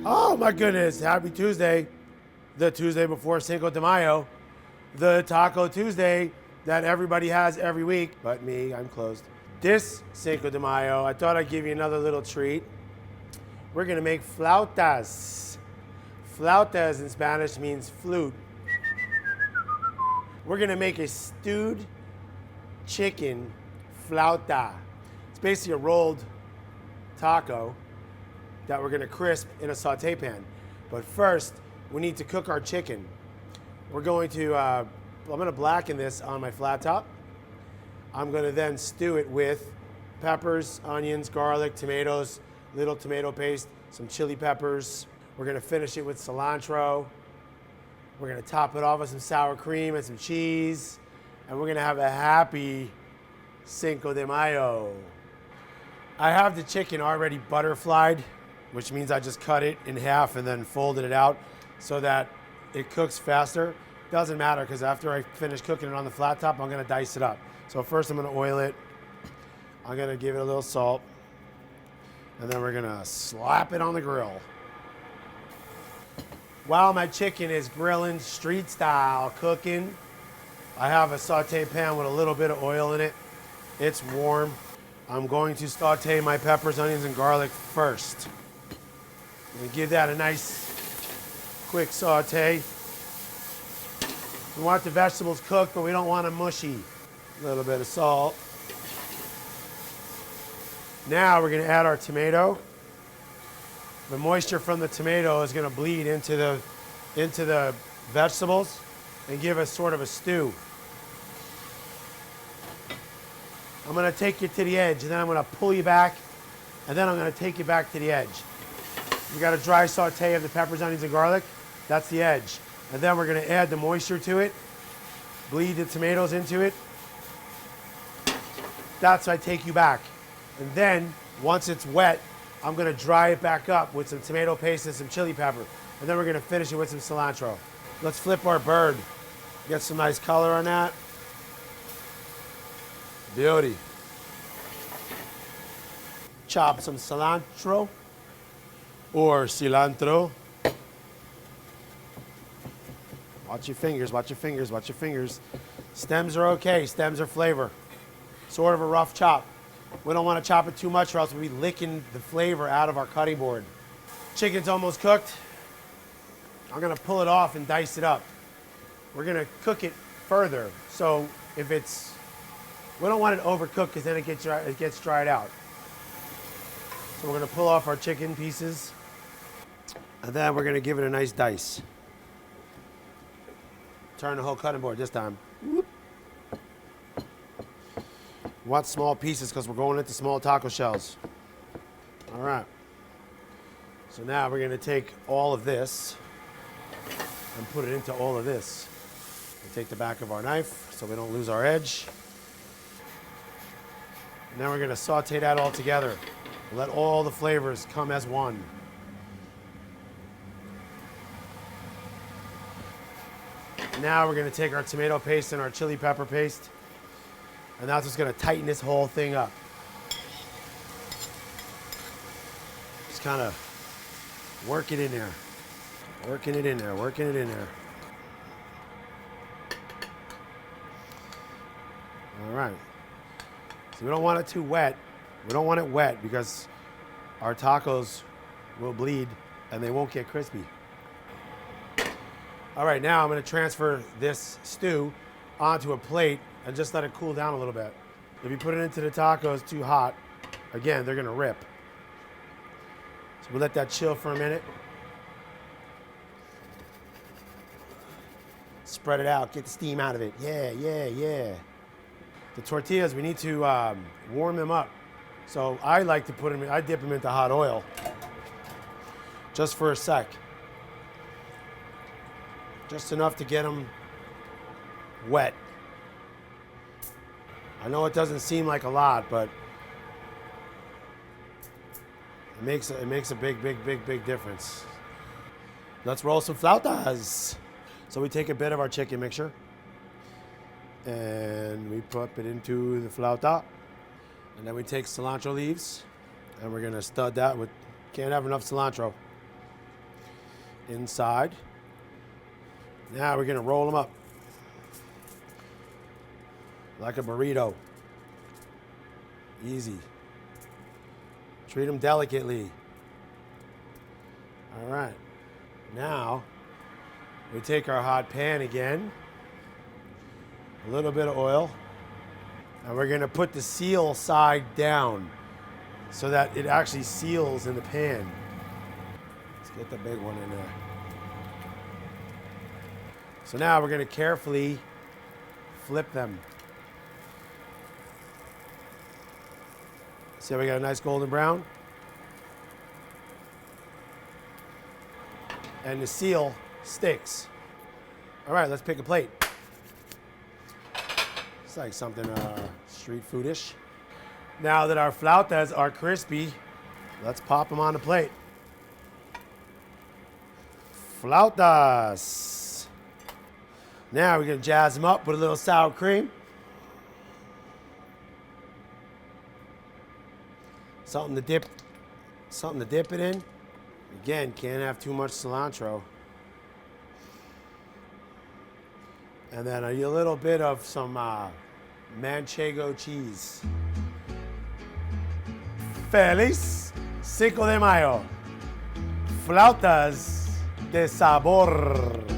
Oh my goodness, happy Tuesday. The Tuesday before Cinco de Mayo. The Taco Tuesday that everybody has every week, but me, I'm closed. This Cinco de Mayo, I thought I'd give you another little treat. We're gonna make flautas. Flautas in Spanish means flute. We're gonna make a stewed chicken flauta. It's basically a rolled taco that we're gonna crisp in a saute pan. But first, we need to cook our chicken. We're going to, I'm gonna blacken this on my flat top. I'm gonna then stew it with peppers, onions, garlic, tomatoes, little tomato paste, some chili peppers. We're gonna finish it with cilantro. We're gonna top it off with some sour cream and some cheese. And we're gonna have a happy Cinco de Mayo. I have the chicken already butterflied, which means I just cut it in half and then folded it out so that it cooks faster. Doesn't matter, because after I finish cooking it on the flat top, I'm gonna dice it up. So first I'm gonna oil it. I'm gonna give it a little salt. And then we're gonna slap it on the grill. While my chicken is grilling, street style cooking, I have a saute pan with a little bit of oil in it. It's warm. I'm going to saute my peppers, onions, and garlic first. I'm gonna give that a nice quick saute. We want the vegetables cooked, but we don't want them mushy. A little bit of salt. Now we're gonna add our tomato. The moisture from the tomato is gonna bleed into the vegetables and give us sort of a stew. I'm gonna take you to the edge, and then I'm gonna pull you back, and then I'm gonna take you back to the edge. We got a dry saute of the peppers, onions, and garlic. That's the edge. And then we're gonna add the moisture to it, bleed the tomatoes into it. That's why I take you back. And then, once it's wet, I'm gonna dry it back up with some tomato paste and some chili pepper. And then we're gonna finish it with some cilantro. Let's flip our bird. Get some nice color on that. Beauty. Chop some cilantro or cilantro. Watch your fingers, watch your fingers, watch your fingers. Stems are okay, stems are flavor. Sort of a rough chop. We don't want to chop it too much or else we'll be licking the flavor out of our cutting board. Chicken's almost cooked. I'm gonna pull it off and dice it up. We're gonna cook it further. So if it's, we don't want it overcooked because then it gets dried out. So we're gonna pull off our chicken pieces and then we're gonna give it a nice dice. Turn the whole cutting board this time. Whoop. We want small pieces because we're going into small taco shells. All right. So now we're gonna take all of this and put it into all of this. We'll take the back of our knife so we don't lose our edge. And then we're gonna saute that all together. Let all the flavors come as one. Now we're gonna take our tomato paste and our chili pepper paste, and that's what's gonna tighten this whole thing up. Just kind of work it in there. Working it in there, working it in there. All right. So we don't want it too wet. We don't want it wet because our tacos will bleed and they won't get crispy. All right, now I'm gonna transfer this stew onto a plate and just let it cool down a little bit. If you put it into the tacos too hot, again, they're gonna rip. So we'll let that chill for a minute. Spread it out, get the steam out of it. Yeah, yeah, yeah. The tortillas, we need to warm them up. So I like to put them, I dip them into hot oil just for a sec. Just enough to get them wet. I know it doesn't seem like a lot, but it makes a big difference. Let's roll some flautas. So we take a bit of our chicken mixture and we put it into the flauta. And then we take cilantro leaves And we're gonna stud that with, can't have enough cilantro. Inside. Now we're gonna roll them up. Like a burrito. Easy. Treat them delicately. All right. Now, we take our hot pan again. A little bit of oil. And we're gonna put the seal side down so that it actually seals in the pan. Let's get the big one in there. So now we're gonna carefully flip them. See how we got a nice golden brown? And the seal sticks. All right, let's pick a plate. It's like something street foodish. Now that our flautas are crispy, let's pop them on the plate. Flautas. Now we're gonna jazz them up with a little sour cream. Something to dip it in. Again, can't have too much cilantro. And then a little bit of some manchego cheese. Feliz Cinco de Mayo. Flautas de sabor.